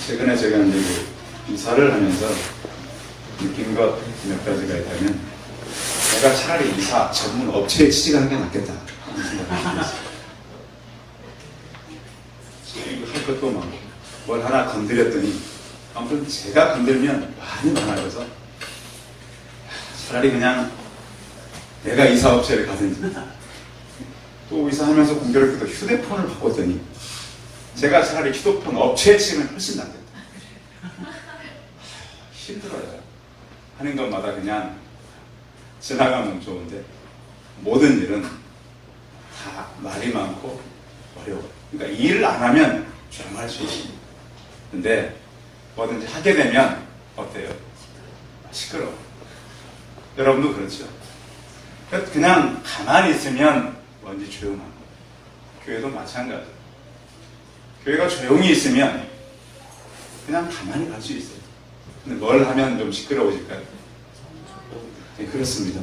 최근에 제가 이제 이사를 하면서 느낀 것 몇 가지가 있다면, 내가 차라리 이사 전문 업체에 취직하는 게 낫겠다 하는 생각이 들었어요. 할 것도 많고 뭘 하나 건드렸더니 아무튼 제가 건들면 많이 많아져서 차라리 그냥 내가 이사 업체를 가든지, 또 이사하면서 공교롭게도 휴대폰을 바꿨더니 제가 차라리 휴대폰 업체에 취직하면 훨씬 낫겠다. 힘들어요. 하는 것마다 그냥 지나가면 좋은데 모든 일은 다 말이 많고 어려워요. 그러니까 일을 안 하면 조용할 수 있습니다. 근데 뭐든지 하게 되면 어때요? 시끄러워. 여러분도 그렇죠? 그냥 가만히 있으면 뭔지 조용하고, 교회도 마찬가지예요. 교회가 조용히 있으면 그냥 가만히 갈 수 있어요. 근데 뭘 하면 좀 시끄러워질까요? 네, 그렇습니다.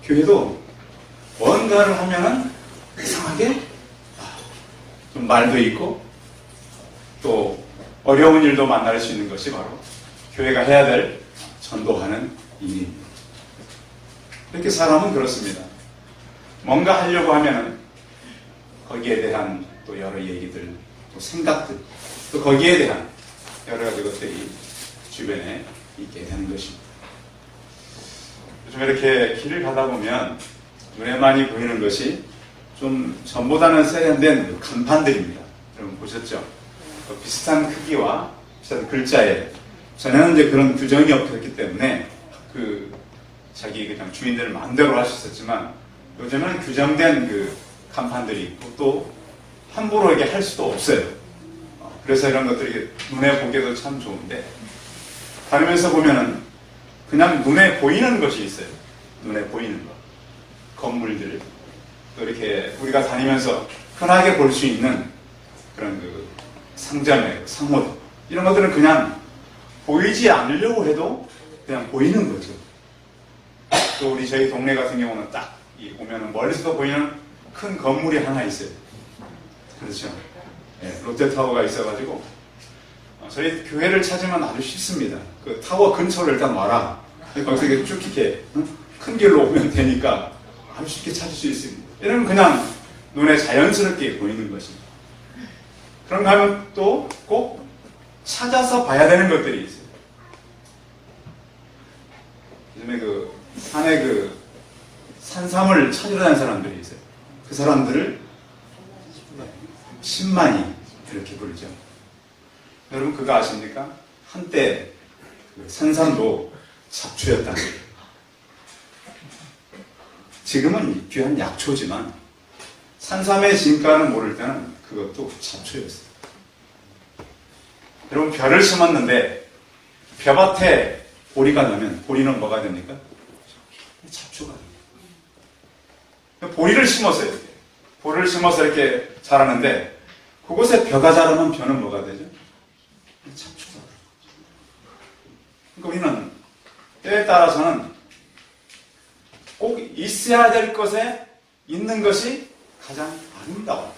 교회도 뭔가를 하면은 이상하게 좀 말도 있고 또 어려운 일도 만날 수 있는 것이 바로 교회가 해야 될 전도하는 일입니다. 이렇게 사람은 그렇습니다. 뭔가 하려고 하면은 거기에 대한 또 여러 얘기들, 또 생각들, 또 거기에 대한 여러 가지 것들이 주변에 있게 되는 것입니다. 요즘 이렇게 길을 가다 보면 눈에 많이 보이는 것이 좀 전보다는 세련된 간판들입니다. 여러분 보셨죠? 비슷한 크기와 비슷한 글자에, 전에는 이제 그런 규정이 없었기 때문에 자기 그냥 주인들 마음대로 할 수 있었지만, 요즘은 규정된 간판들이 있고 또 함부로 이렇게 할 수도 없어요. 그래서 이런 것들이 눈에 보기에도 참 좋은데, 다니면서 보면은 그냥 눈에 보이는 것이 있어요. 눈에 보이는 것. 건물들. 또 이렇게 우리가 다니면서 흔하게 볼 수 있는 그런 상점의 상호들. 이런 것들은 그냥 보이지 않으려고 해도 그냥 보이는 거죠. 또 저희 동네 같은 경우는 딱 보면은 멀리서도 보이는 큰 건물이 하나 있어요. 그렇죠. 네, 롯데타워가 있어가지고 저희 교회를 찾으면 아주 쉽습니다. 그 타워 근처로 일단 와라. 거기서 쭉 이렇게 큰 길로 오면 되니까 아주 쉽게 찾을 수 있습니다. 이런 그냥 눈에 자연스럽게 보이는 것입니다. 그런가 하면 또 꼭 찾아서 봐야 되는 것들이 있어요. 요즘에 산에 산삼을 찾으러 다니는 사람들이 있어요. 그 사람들을 신만이 이렇게 부르죠. 여러분 그거 아십니까? 한때 산삼도 잡초였다는 거예요. 지금은 귀한 약초지만 산삼의 진가를 모를 때는 그것도 잡초였어요. 여러분 벼를 심었는데 벼밭에 보리가 나면 보리는 뭐가 됩니까? 잡초가 됩니다. 보리를 심었어요. 보리를 심어서 이렇게 자라는데 그곳에 벼가 자라면 벼는 뭐가 되죠? 잡초가. 그러니까 우리는 때에 따라서는 꼭 있어야 될 것에 있는 것이 가장 아름다워.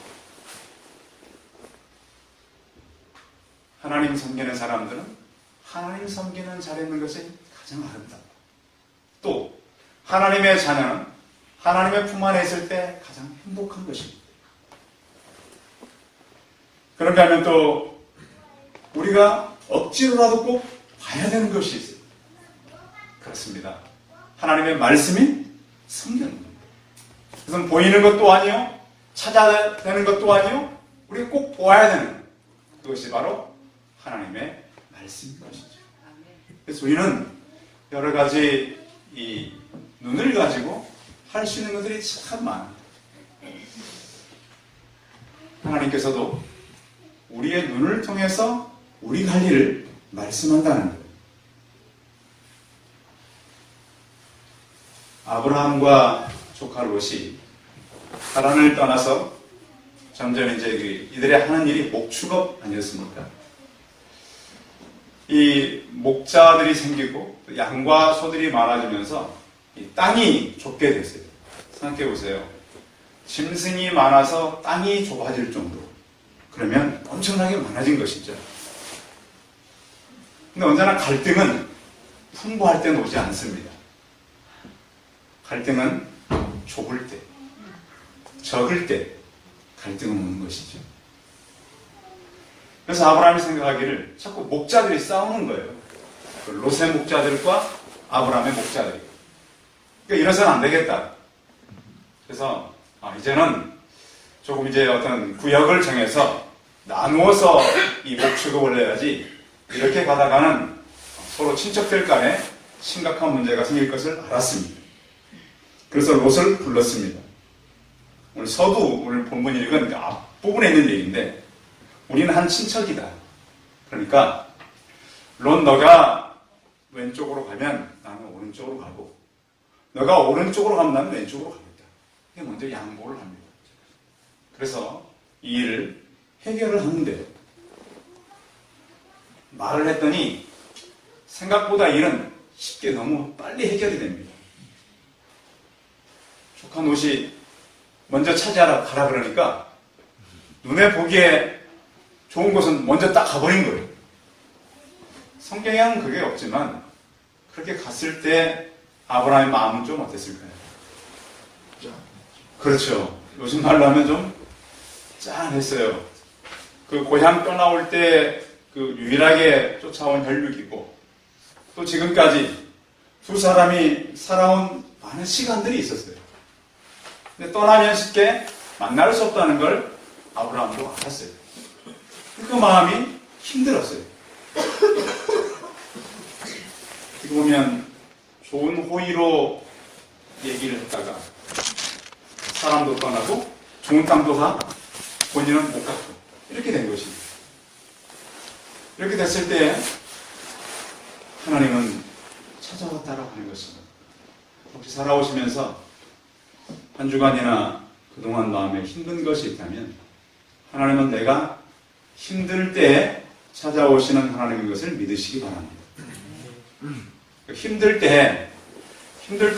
하나님 섬기는 사람들은 하나님 섬기는 자리에 있는 것이 가장 아름다워. 또 하나님의 자녀는 하나님의 품 안에 있을 때 가장 행복한 것입니다. 그런가 하면 또 우리가 억지로라도 꼭 봐야 되는 것이 있어요. 그렇습니다. 하나님의 말씀인 성경입니다. 그것은 보이는 것도 아니요, 찾아야 되는 것도 아니요, 우리가 꼭 보아야 되는 그것이 바로 하나님의 말씀인 것이죠. 그래서 우리는 여러 가지 이 눈을 가지고 할 수 있는 것들이 참 많아요. 하나님께서도 우리의 눈을 통해서 우리 갈 일을 말씀한다는 거예요. 아브라함과 조카 롯이 하란을 떠나서 점점 이제 이들의 하는 일이 목축업 아니었습니까? 이 목자들이 생기고 양과 소들이 많아지면서 이 땅이 좁게 됐어요. 생각해 보세요. 짐승이 많아서 땅이 좁아질 정도. 그러면 엄청나게 많아진 것이죠. 근데 언제나 갈등은 풍부할 때는 오지 않습니다. 갈등은 좁을 때, 적을 때 갈등은 오는 것이죠. 그래서 아브라함이 생각하기를 자꾸 목자들이 싸우는 거예요. 롯의 목자들과 아브라함의 목자들이. 그러니까 이래서는 안 되겠다. 그래서 이제는 조금 이제 어떤 구역을 정해서 나누어서 이 목축업을 해야지 이렇게 가다가는 서로 친척들 간에 심각한 문제가 생길 것을 알았습니다. 그래서 롯을 불렀습니다. 오늘 서두 오늘 본문 읽은 그 앞부분에 있는 얘기인데 우리는 한 친척이다. 그러니까 롯 너가 왼쪽으로 가면 나는 오른쪽으로 가고 너가 오른쪽으로 가면 나는 왼쪽으로 가겠다. 이게 먼저 양보를 합니다. 그래서 이 일을 해결을 하는데 말을 했더니 생각보다 일은 쉽게 너무 빨리 해결이 됩니다. 조카 롯이 먼저 차지하라 가라 그러니까 눈에 보기에 좋은 곳은 먼저 딱 가버린 거예요. 성경에는 그게 없지만 그렇게 갔을 때 아브라함의 마음은 좀 어땠을까요? 그렇죠. 요즘 말로 하면 좀 짠했어요. 그 고향 떠나올 때 그 유일하게 쫓아온 혈육이고 또 지금까지 두 사람이 살아온 많은 시간들이 있었어요. 근데 떠나면 쉽게 만날 수 없다는 걸 아브라함도 알았어요. 그 마음이 힘들었어요. 어떻게 보면 좋은 호의로 얘기를 했다가 사람도 떠나고 좋은 땅도 가 본인은 못 갔고 이렇게 된 것입니다. 이렇게 됐을 때 하나님은 찾아왔다라고 하는 것입니다. 혹시 살아오시면서 한 주간이나 그동안 마음에 힘든 것이 있다면 하나님은 내가 힘들 때에 찾아오시는 하나님인 것을 믿으시기 바랍니다. 힘들 때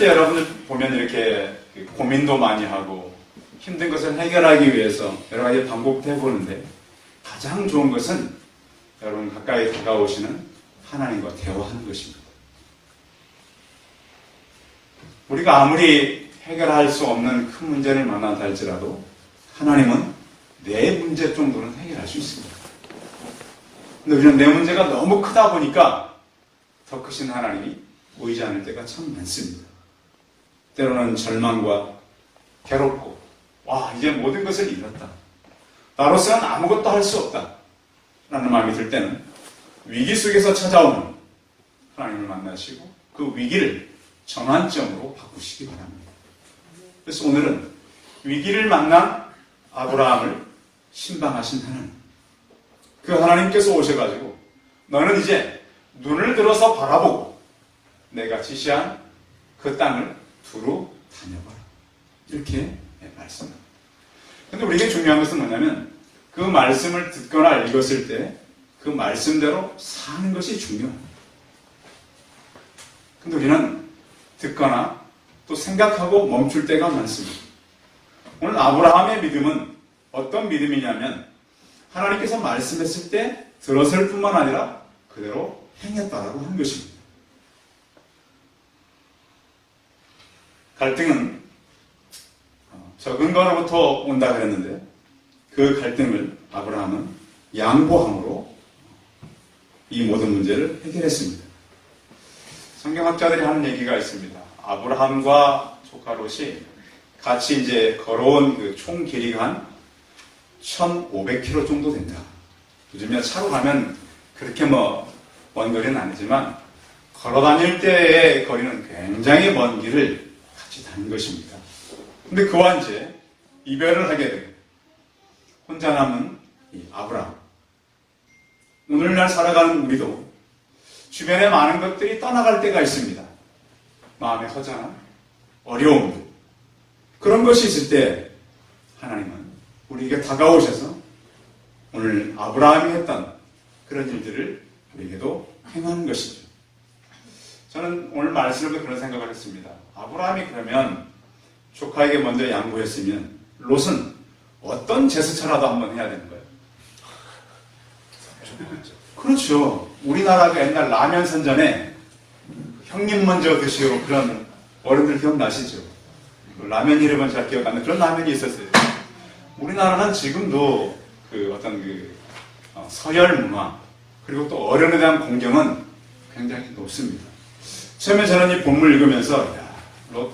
여러분들 보면 이렇게 고민도 많이 하고 힘든 것을 해결하기 위해서 여러 가지 방법도 해보는데 가장 좋은 것은 여러분 가까이 다가오시는 하나님과 대화하는 것입니다. 우리가 아무리 해결할 수 없는 큰 문제를 만난다 할지라도 하나님은 내 문제 정도는 해결할 수 있습니다. 근데 우리는 내 문제가 너무 크다 보니까 더 크신 하나님이 보이지 않을 때가 참 많습니다. 때로는 절망과 괴롭고 이제 모든 것을 잃었다. 나로서는 아무것도 할 수 없다. 라는 마음이 들 때는 위기 속에서 찾아오는 하나님을 만나시고 그 위기를 전환점으로 바꾸시기 바랍니다. 그래서 오늘은 위기를 만난 아브라함을 신방하신 하나님, 그 하나님께서 오셔가지고 너는 이제 눈을 들어서 바라보고 내가 지시한 그 땅을 두루 다녀봐라. 이렇게 말씀합니다. 그런데 우리에게 중요한 것은 뭐냐면 그 말씀을 듣거나 읽었을 때 그 말씀대로 사는 것이 중요합니다. 그런데 우리는 듣거나 또 생각하고 멈출 때가 많습니다. 오늘 아브라함의 믿음은 어떤 믿음이냐면 하나님께서 말씀했을 때 들었을 뿐만 아니라 그대로 행했다라고 하는 것입니다. 갈등은 적은 거로부터 온다 그랬는데 그 갈등을 아브라함은 양보함으로 이 모든 문제를 해결했습니다. 성경학자들이 하는 얘기가 있습니다. 아브라함과 조카 롯이 같이 이제 걸어온 그 총 길이가 한 1,500km 정도 된다. 요즘에 차로 가면 그렇게 먼 거리는 아니지만 걸어 다닐 때의 거리는 굉장히 먼 길을 같이 다닌 것입니다. 근데 그와 이제 이별을 하게 되고 혼자 남은 이 아브라함. 오늘날 살아가는 우리도 주변에 많은 것들이 떠나갈 때가 있습니다. 마음의 허전함, 어려움들. 그런 것이 있을 때 하나님은 우리에게 다가오셔서 오늘 아브라함이 했던 그런 일들을 우리에게도 행하는 것이죠. 저는 오늘 말씀을 보면서 그런 생각을 했습니다. 아브라함이 그러면 조카에게 먼저 양보했으면 롯은 어떤 제스처라도 한번 해야 되는 거예요. 그렇죠. 우리나라가 옛날 라면 선전에 형님 먼저 드시오 그런 어른들 기억나시죠? 라면 이름은 잘 기억 안 나는 그런 라면이 있었어요. 우리나라는 지금도 그 어떤 서열 문화 그리고 또 어른에 대한 공경은 굉장히 높습니다. 처음에 저는 이 본문을 읽으면서 야, 너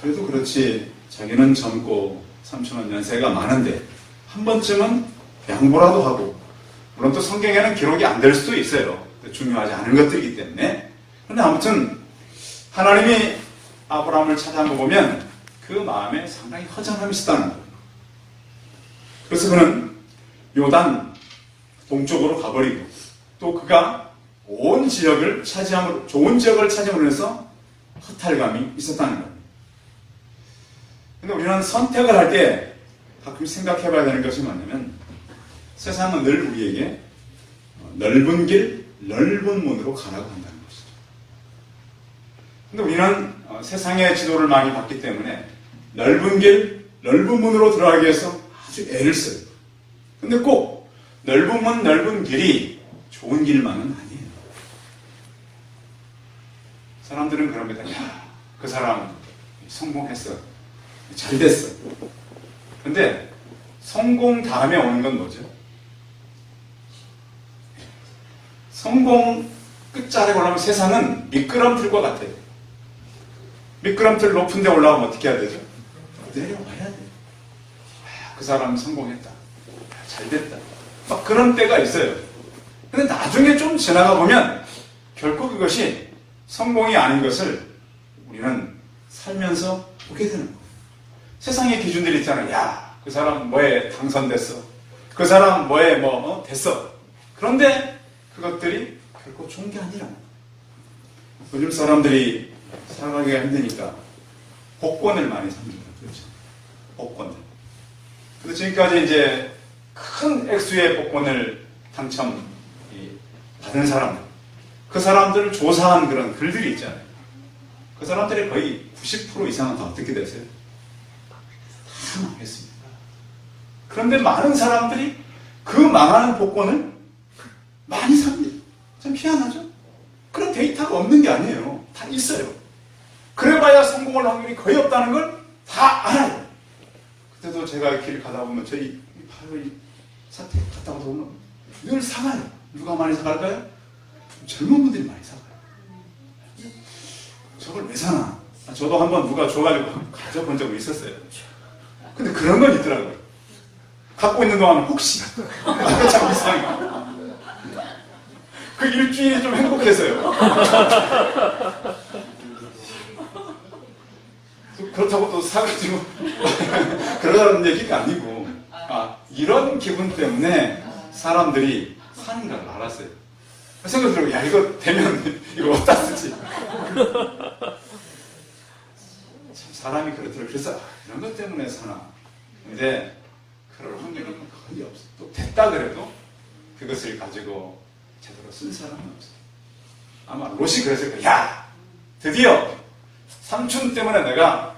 그래도 그렇지 자기는 젊고 삼촌은 연세가 많은데 한 번쯤은 양보라도 하고 물론 또 성경에는 기록이 안 될 수도 있어요. 중요하지 않은 것들이기 때문에. 그런데 아무튼 하나님이 아브라함을 찾아간 거 보면 그 마음에 상당히 허전함이 있었다는 거예요. 그래서 그는 요단 동쪽으로 가버리고 또 그가 온 지역을 차지함으로 좋은 지역을 차지함으로 해서 허탈감이 있었다는 거예요. 근데 우리는 선택을 할 때 가끔 생각해 봐야 되는 것이 뭐냐면 세상은 늘 우리에게 넓은 길, 넓은 문으로 가라고 한다는 것이죠. 근데 우리는 세상의 지도를 많이 봤기 때문에 넓은 길, 넓은 문으로 들어가기 위해서 아주 애를 써요. 근데 꼭 넓은 문, 넓은 길이 좋은 길만은 아니에요. 사람들은 그럽니다. 야, 그 사람 성공했어. 잘 됐어. 근데 성공 다음에 오는 건 뭐죠? 성공 끝자락에 올라오면 세상은 미끄럼틀과 같아요. 미끄럼틀 높은 데 올라오면 어떻게 해야 되죠? 내려와야 돼요. 그 사람 성공했다. 잘 됐다. 막 그런 때가 있어요. 근데 나중에 좀 지나가 보면 결코 그것이 성공이 아닌 것을 우리는 살면서 보게 되는 거예요. 세상의 기준들이 있잖아요. 야, 그 사람 뭐에 당선됐어. 그 사람 뭐에 됐어. 그런데 그것들이 결코 좋은 게 아니라 요즘 사람들이 살아가기가 힘드니까 복권을 많이 삽니다. 그렇죠? 복권을. 그래서 지금까지 이제 큰 액수의 복권을 당첨 받은 사람들, 그 사람들을 조사한 그런 글들이 있잖아요. 그 사람들의 거의 90% 이상은 다 어떻게 되세요? 다 망했습니다. 그런데 많은 사람들이 그 망하는 복권을 많이 삽니다. 참 희한하죠? 그런 데이터가 없는 게 아니에요. 다 있어요. 그래봐야 성공할 확률이 거의 없다는 걸 다 알아요. 그때도 제가 길 가다 보면 저희 바로 이 사태 갔다 오다 보면 늘 사가요. 누가 많이 사갈까요? 젊은 분들이 많이 사가요. 저걸 왜 사나? 저도 한번 누가 줘가지고 가져본 적이 있었어요. 근데 그런 건 있더라고요. 갖고 있는 동안 혹시 참 이상해. 그 일주일이 좀 행복해서요. 그렇다고 또 사가지고 그러라는 얘기가 아니고 이런 기분 때문에 사람들이 사는 걸 알았어요. 생각 들고 야 이거 되면 이거 어디다 쓰지? 참 사람이 그렇더라고요. 그래서 이런 것 때문에 사나. 근데 그럴 확률은 거의 없어. 또 됐다 그래도 그것을 가지고 제대로 쓴 사람은 없어요. 아마 롯이 그랬을 거예요. 야 드디어 삼촌 때문에 내가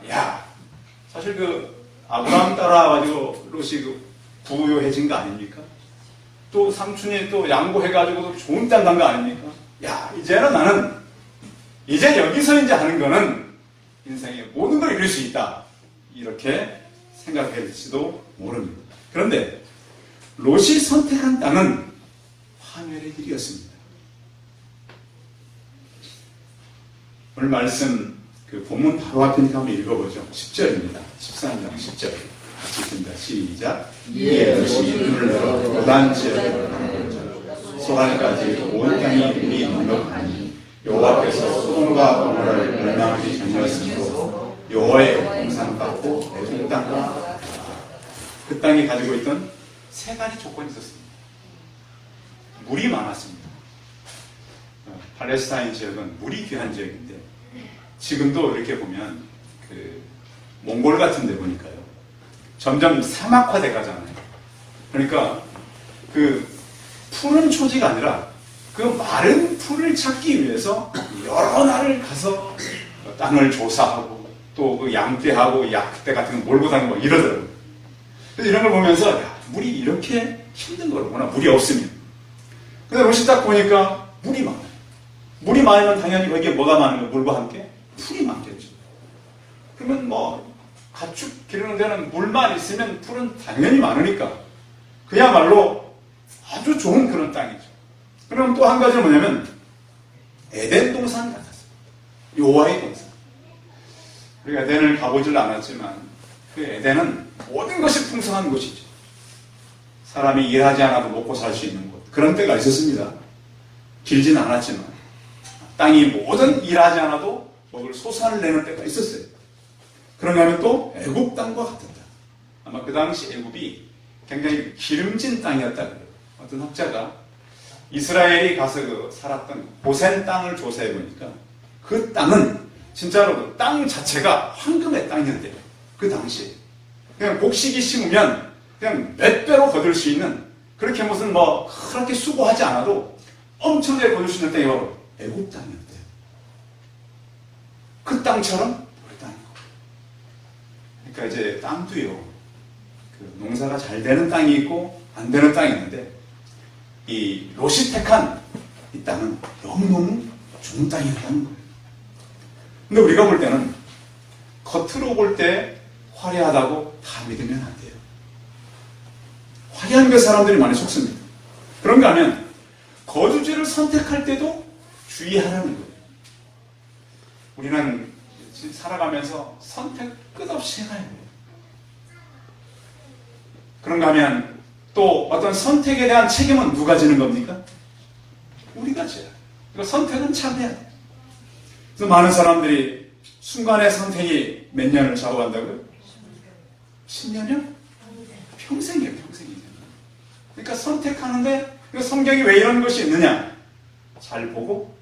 사실 아브라함 따라와가지고 롯이 부유해진 거 아닙니까? 또 삼촌이 또 양보해가지고 좋은 땅 간 거 아닙니까? 이제는 나는 이제 여기서 이제 하는 거는 인생의 모든 걸 이룰 수 있다. 이렇게 생각할지도 모릅니다. 그런데 롯이 선택한 땅은 파멸의 길이었습니다. 오늘 말씀 본문 바로 앞이니까 한번 읽어보죠. 10절입니다. 13장 10절. 같이 읽습니다. 시작. 이에 롯이 눈을 들어 요단 지역으로 가는 소갈까지 온 땅이 물이 넉넉하니 여호와께서 소돔과 고모라를 멸망하기 전이었으므로 여호와의 공상 받고 애굽 땅과 그 땅이 가지고 있던 세 가지 조건이 있었습니다. 물이 많았습니다. 팔레스타인 지역은 물이 귀한 지역인데 지금도 이렇게 보면 몽골 같은 데 보니까요. 점점 사막화돼 가잖아요. 그러니까 푸른 초지가 아니라 그 마른 풀을 찾기 위해서 여러 날을 가서 땅을 조사하고 또 양떼하고 약대 같은 거 몰고 다니고 이러더라고요. 그래서 이런 걸 보면서 물이 이렇게 힘든 거구나. 물이 없으면. 근데 롯이 딱 보니까 물이 많아요. 물이 많으면 당연히 거기에 뭐가 많은 거예요? 물과 함께? 풀이 많겠죠. 그러면 뭐 가축 기르는 데는 물만 있으면 풀은 당연히 많으니까 그야말로 아주 좋은 그런 땅이죠. 그럼 또 한 가지는 뭐냐면 에덴 동산 같았어요. 여호와의 동산. 우리가 에덴을 가보질 않았지만 그 에덴은 모든 것이 풍성한 곳이죠. 사람이 일하지 않아도 먹고 살 수 있는 곳. 그런 때가 있었습니다. 길지는 않았지만 땅이 모든 일하지 않아도 먹을 소산을 내는 때가 있었어요. 그런가 하면 또 애굽 땅과 같았다. 아마 그 당시 애굽이 굉장히 기름진 땅이었다 그래요. 어떤 학자가 이스라엘이 가서 살았던 고센 땅을 조사해 보니까 그 땅은 진짜로 그 땅 자체가 황금의 땅이었대요. 그 당시에. 그냥 곡식이 심으면 그냥 몇 배로 거둘 수 있는 그렇게 무슨 뭐 그렇게 수고하지 않아도 엄청나게 거둘 수 있는 땅이 바로 애굽 땅이었대요. 그 땅처럼 우리 땅이고. 그러니까 이제 땅도요. 그 농사가 잘 되는 땅이 있고 안 되는 땅이 있는데 이 롯이 택한 이 땅은 너무너무 좋은 땅이라는 거예요. 근데 우리가 볼 때는 겉으로 볼 때 화려하다고 다 믿으면 안 돼요. 화려한 게 사람들이 많이 속습니다. 그런가 하면 거주지를 선택할 때도 주의하라는 거예요. 우리는 살아가면서 선택 끝없이 해가야 돼요. 그런가 하면 또 어떤 선택에 대한 책임은 누가 지는 겁니까? 우리가 져요. 그러니까 선택은 참 해야 돼요. 그래서 많은 사람들이 순간의 선택이 몇 년을 좌우한다고요? 10년이요? 평생이에요, 평생이에요. 그러니까 선택하는데 성경이 왜 이런 것이 있느냐? 잘 보고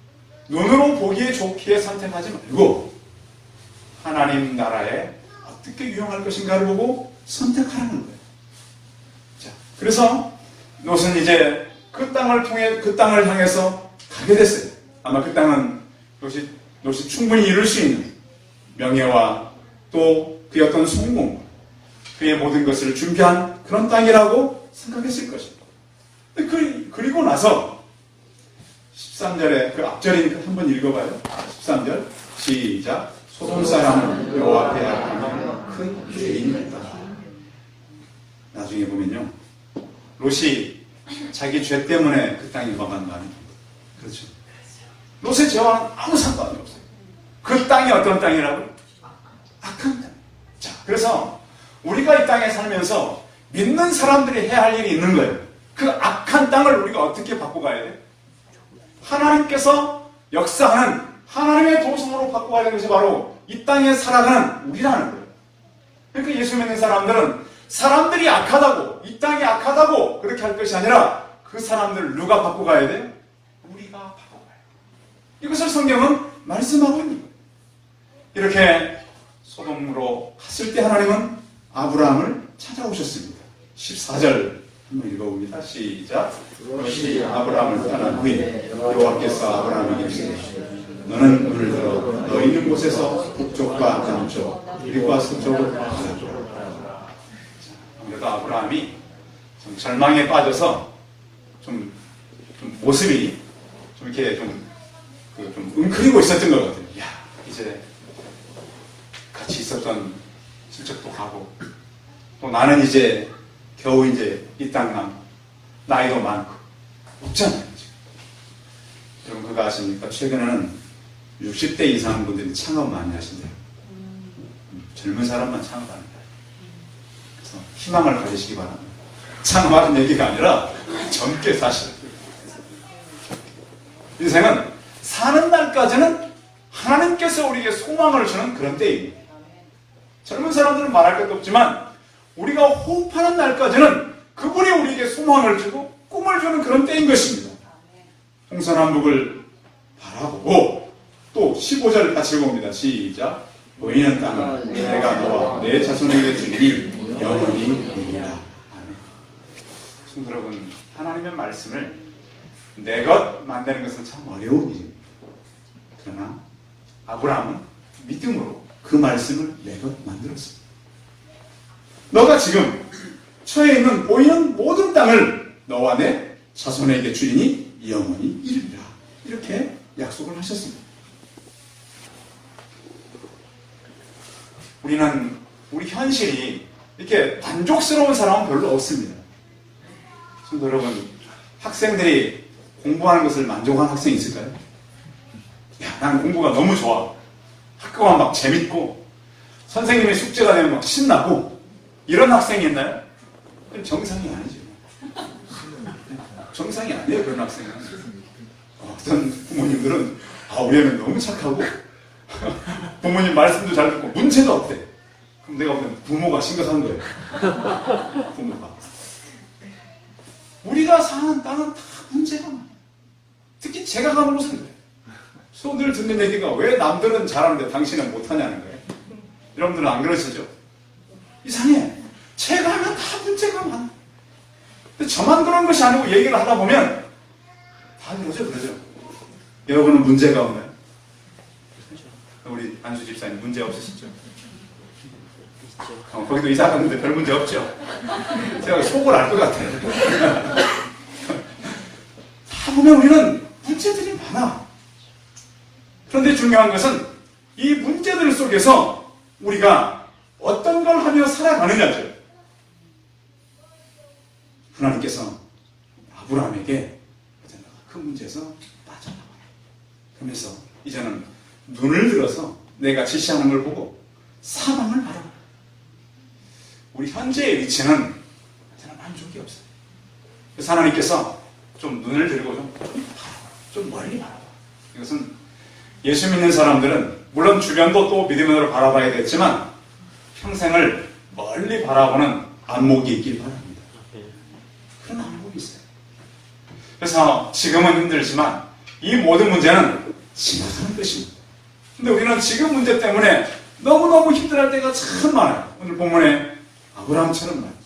눈으로 보기에 좋기에 선택하지 말고 하나님 나라에 어떻게 유용할 것인가를 보고 선택하라는 거예요. 자, 그래서 롯은 이제 그 땅을 통해 그 땅을 향해서 가게 됐어요. 아마 그 땅은 롯이 충분히 이룰 수 있는 명예와 또 그의 어떤 성공, 그의 모든 것을 준비한 그런 땅이라고 생각했을 것입니다. 그리고 나서 13절에 그 앞절이니까 한번 읽어봐요. 13절 시작. 소돔 사람은 여호와 앞에 악하며 큰 죄인이었다. 나중에 보면요, 롯이 자기 죄 때문에 그 땅에 망한 거 아닙니까? 그렇죠. 롯의 죄와는 아무 상관이 없어요. 그 땅이 어떤 땅이라고요? 악한 땅. 자, 그래서 우리가 이 땅에 살면서 믿는 사람들이 해야 할 일이 있는 거예요. 그 악한 땅을 우리가 어떻게 바꿔가야 돼요? 하나님께서 역사하는 하나님의 도성으로 바꿔가야 되는 것이 바로 이 땅에 살아가는 우리라는 거예요. 그러니까 예수 믿는 사람들은 사람들이 악하다고, 이 땅이 악하다고 그렇게 할 것이 아니라 그 사람들을 누가 바꿔가야 돼요? 우리가 바꿔가요. 이것을 성경은 말씀하고 있는 거예요. 이렇게 소돔으로 갔을 때 하나님은 아브라함을 찾아오셨습니다. 14절 한번 읽어봅니다. 시작. 롯이 아브라함을 떠난 후에 여호와께서 아브라함에게 이르시되 너는 눈을 들어 너 있는 곳에서 북쪽과 남쪽 그리고 서쪽으로 가라. 아무래도 아브라함이 좀 절망에 빠져서 좀 모습이 좀 이렇게 좀 웅크리고 있었던 것 같아요. 야, 이제 같이 있었던 친척도 가고 또 나는 이제 겨우 이제 이 땅만 나이도 많고 없잖아요. 지금. 여러분 그거 아십니까? 최근에는 60대 이상 분들이 창업 많이 하신대요. 젊은 사람만 창업하는 거예요. 그래서 희망을 가지시기 바랍니다. 창업하는 얘기가 아니라 젊게 사시는 거예요. 인생은 사는 날까지는 하나님께서 우리에게 소망을 주는 그런 때입니다. 젊은 사람들은 말할 것도 없지만 우리가 호흡하는 날까지는 그분이 우리에게 소망을 주고 꿈을 주는 그런 때인 것입니다. 동서남북을 바라보고 또 15절 같이 읽어봅니다. 시작. 보이는 땅을 내가 너와 내 자손에게 주니 영원히 이르리라. 아멘. 성도 여러분, 하나님의 말씀을 내 것 만드는 것은 참 어려운 일입니다. 그러나 아브라함은 믿음으로 그 말씀을 내 것 만들었습니다. 너가 지금 처해 있는 보이는 모든 땅을 너와 내 자손에게 주리니 영원히 이르리라. 이렇게 약속을 하셨습니다. 우리 현실이 이렇게 만족스러운 사람은 별로 없습니다. 성도 여러분, 학생들이 공부하는 것을 만족한 학생이 있을까요? 야, 난 공부가 너무 좋아. 학교가 막 재밌고, 선생님의 숙제가 되면 막 신나고, 이런 학생이 있나요? 정상이 아니죠. 정상이 아니에요, 그런 학생은. 어떤 부모님들은, 우리 애는 너무 착하고, 부모님 말씀도 잘 듣고, 문제도 없대. 그럼 내가 보면 부모가 심각한 거예요. 부모가. 우리가 사는 땅은 다 문제가 많아요. 특히 제가 가는 곳은 그래요. 늘 듣는 얘기가 왜 남들은 잘하는데 당신은 못하냐는 거예요. 여러분들은 안 그러시죠? 이상해. 제가 하면 다 문제가 많아. 근데 저만 그런 것이 아니고 얘기를 하다 보면 다 그러죠. 여러분은 문제가 없나요? 우리 안수 집사님 문제 없으시죠? 거기도 이사 갔는데 별 문제 없죠? 제가 속을 알 것 같아요. 다 보면 우리는 문제들이 많아. 그런데 중요한 것은 이 문제들 속에서 우리가 어떤 걸 하며 살아가느냐죠. 하나님께서 아브라함에게 그 문제에서 빠져나와라. 그러면서 이제는 눈을 들어서 내가 지시하는 걸 보고 사방을 바라보라. 우리 현재의 위치는 저는 만족이 없어요. 그래서 하나님께서 좀 눈을 들고 좀 멀리 바라봐. 이것은 예수 믿는 사람들은 물론 주변도 또 믿음으로 바라봐야 되겠지만 평생을 멀리 바라보는 안목이 있길 바랍니다. 그런 안목이 있어요. 그래서 지금은 힘들지만 이 모든 문제는 지나가는 것입니다. 근데 우리는 지금 문제 때문에 너무너무 힘들어할 때가 참 많아요. 오늘 본문에 아브라함처럼 말이죠.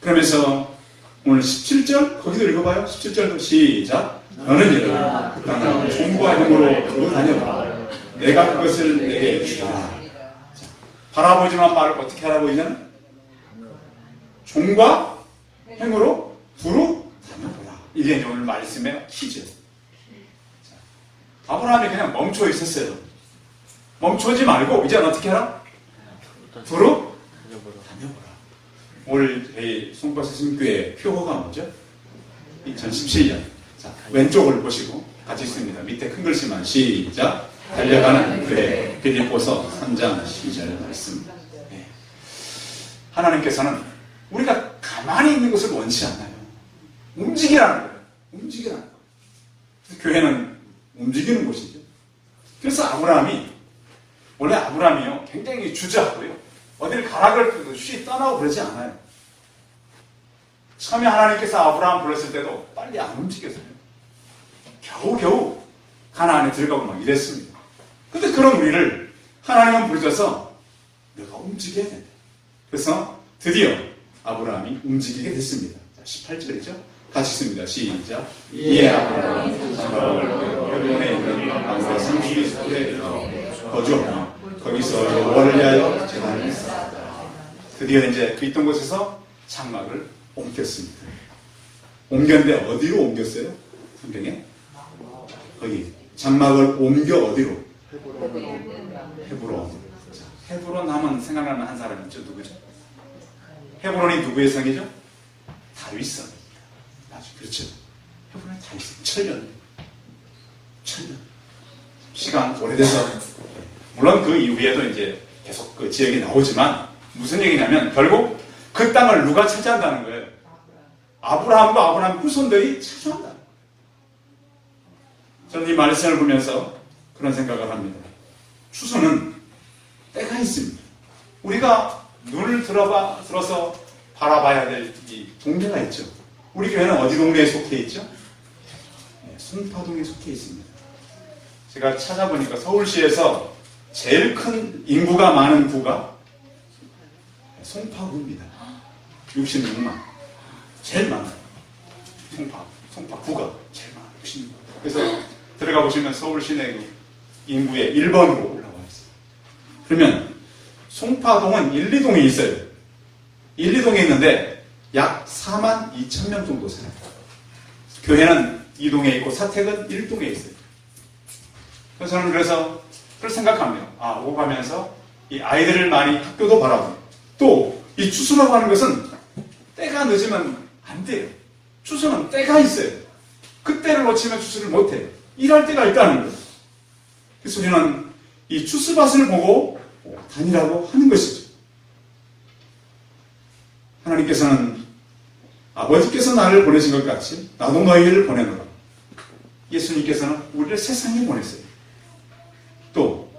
그러면서 오늘 17절 거기도 읽어봐요. 17절도 시작. 너는 이르라 그 땅을 종과 힘으로 두고 다녀라. 내가 그것을 내게 주라. 바라보지만 말을 어떻게 하라고 이제는? 종과 행으로 두루 다녀보라. 이게 이제 오늘 말씀의 키죠. 아브라함이 그냥 멈춰 있었어요. 멈추지 말고 이제는 어떻게 하라? 두루 다녀보라. 오늘 저희 송파스승교회 표어가 뭐죠? 2017년. 자, 왼쪽을 보시고 같이 있습니다. 밑에 큰 글씨만 시작. 달려가는 그의 빌립보서 3장 12절 말씀. 네. 하나님께서는 우리가 가만히 있는 것을 원치 않아요. 움직이라는 거예요. 움직이라는 거예요. 교회는 움직이는 곳이죠. 그래서 원래 아브라함이요, 굉장히 주저하고요. 어디를 가라 그럴 때도 떠나고 그러지 않아요. 처음에 하나님께서 아브라함 불렀을 때도 빨리 안 움직였어요. 겨우겨우 가나안에 들어가고 막 이랬습니다. 근데 그런 우리를 하나님은 부르셔서 내가 움직여야 된다. 그래서 드디어 아브라함이 움직이게 됐습니다. 18절이죠. 같이 있습니다. 시작. 이에 아브라함이 헤브론에 있는 아브라 상수리 숲에 거주하며 거기서 여호와를 위하여 제단을 쌓았다. 드디어 이제 그 있던 곳에서 장막을 옮겼습니다. 옮겼는데 어디로 옮겼어요? 성경에? 거기 장막을 옮겨 어디로? 헤브론. 헤브론 하면 생각나는 한 사람 있죠? 누구죠? 헤브론이 누구의 성이죠? 다윗 성입니다. 아주 그렇죠. 헤브론이 다윗 성. 천년. 시간 오래돼서 물론 그 이후에도 이제 계속 그 지역이 나오지만 무슨 얘기냐면 결국 그 땅을 누가 차지한다는 거예요? 아브라함과 아브라함 후손들이 차지한다. 저는 이 말씀을 보면서 그런 생각을 합니다. 추수는 때가 있습니다. 우리가 눈을 들어서 바라봐야 될 이 동네가 있죠. 우리 교회는 어디 동네에 속해 있죠? 네, 송파동에 속해 있습니다. 제가 찾아보니까 서울시에서 제일 큰 인구가 많은 구가 송파구입니다. 66만. 제일 많아요. 송파구가 제일 많아요. 66만. 그래서 들어가 보시면 서울 시내 인구의 1번으로 올라와 있어요. 그러면 송파동은 1, 2동에 있어요. 1, 2동에 있는데 약 4만 2천 명 정도 살아요. 교회는 이동에 있고 사택은 일동에 있어요. 그래서 저는 그걸 생각합니다. 오고 가면서 이 아이들을 많이 학교도 바라보고 또 이 추수라고 하는 것은 때가 늦으면 안 돼요. 추수는 때가 있어요. 그 때를 놓치면 추수를 못해요. 일할 때가 있다는 거예요. 그래서 우리는 이 추수밭을 보고 다니라고 하는 것이죠. 하나님께서는 아버지께서 나를 보내신 것 같이 나도 너희를 보내노라. 예수님께서는 우리를 세상에 보냈어요. 또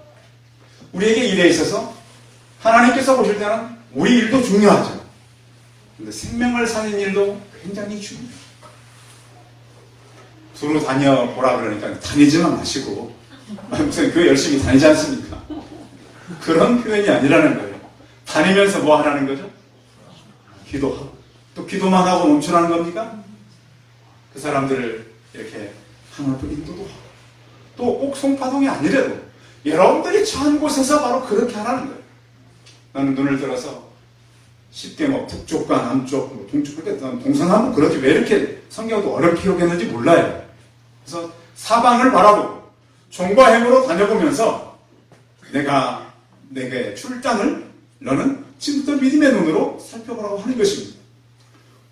우리에게 일에 있어서 하나님께서 보실 때는 우리 일도 중요하죠. 근데 생명을 사는 일도 굉장히 중요해요. 두루 다녀보라 그러니까 다니지만 마시고 무슨 교회 열심히 다니지 않습니까? 그런 표현이 아니라는 거예요. 다니면서 뭐 하라는 거죠? 기도하고 또 기도만 하고 멈추라는 겁니까? 그 사람들을 이렇게 하나님 인도도 하고 또 꼭 송파동이 아니래도 여러분들이 처한 곳에서 바로 그렇게 하라는 거예요. 나는 눈을 들어서 쉽게 뭐 북쪽과 남쪽, 뭐 동쪽, 그렇게 동서남북 그렇게 왜 이렇게 성경도 어렵게 기록했는지 몰라요. 그래서 사방을 바라보고 종과 행으로 다녀보면서 내게 줄 땅을 너는 지금부터 믿음의 눈으로 살펴보라고 하는 것입니다.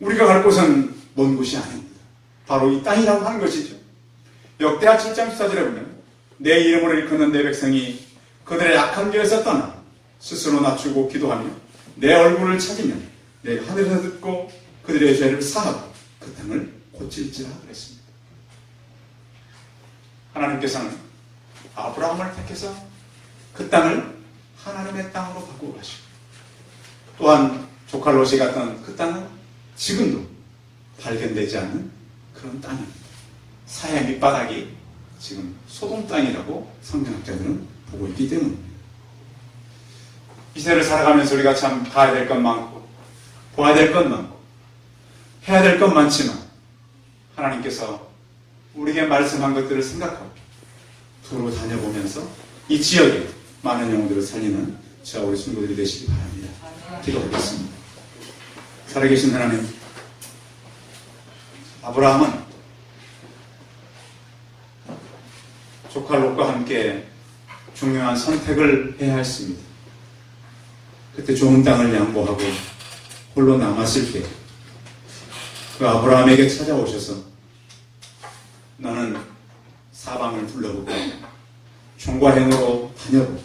우리가 갈 곳은 먼 곳이 아닙니다. 바로 이 땅이라고 하는 것이죠. 역대하 7장 14절에 보면 내 이름으로 일컫는 내 백성이 그들의 악한 길에서 떠나 스스로 낮추고 기도하며 내 얼굴을 찾으면 내가 하늘에서 듣고 그들의 죄를 사하고 그 땅을 고칠지라 그랬습니다. 하나님께서는 아브라함을 택해서 그 땅을 하나님의 땅으로 바꾸고 가시고 또한 조카 롯이 갔던 그 땅은 지금도 발견되지 않는 그런 땅입니다. 사해 밑바닥이 지금 소돔 땅이라고 성경학자들은 보고 있기 때문입니다. 이 세를 살아가면서 우리가 참 가야 될 것 많고 보아야 될 것 많고 해야 될 것 많지만 하나님께서 우리에게 말씀한 것들을 생각하고 도로 다녀보면서 이 지역에 많은 영혼들을 살리는 저와 우리 친구들이 되시기 바랍니다. 기도하겠습니다. 살아계신 하나님, 아브라함은 조카 롯과 함께 중요한 선택을 해야 했습니다. 그때 좋은 땅을 양보하고 홀로 남았을 때 그 아브라함에게 찾아오셔서 너는 사방을 둘러보고 종과 행으로 다녀보고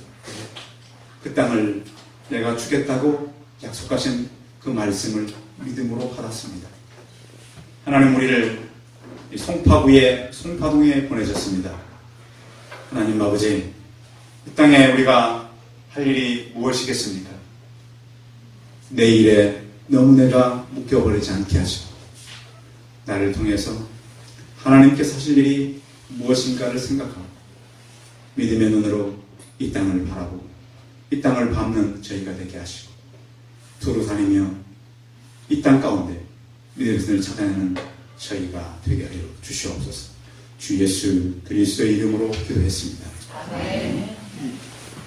그 땅을 내가 주겠다고 약속하신 그 말씀을 믿음으로 받았습니다. 하나님 우리를 송파동에 보내셨습니다. 하나님 아버지, 이 땅에 우리가 할 일이 무엇이겠습니까? 내 일에 너무 내가 묶여버리지 않게 하시고 나를 통해서 하나님께서 하실 일이 무엇인가를 생각하고 믿음의 눈으로 이 땅을 바라보고 이 땅을 밟는 저희가 되게 하시고 두루 다니며 이 땅 가운데 믿음의 손을 찾아내는 저희가 되게 하여 주시옵소서. 주 예수 그리스도의 이름으로 기도했습니다. 아멘.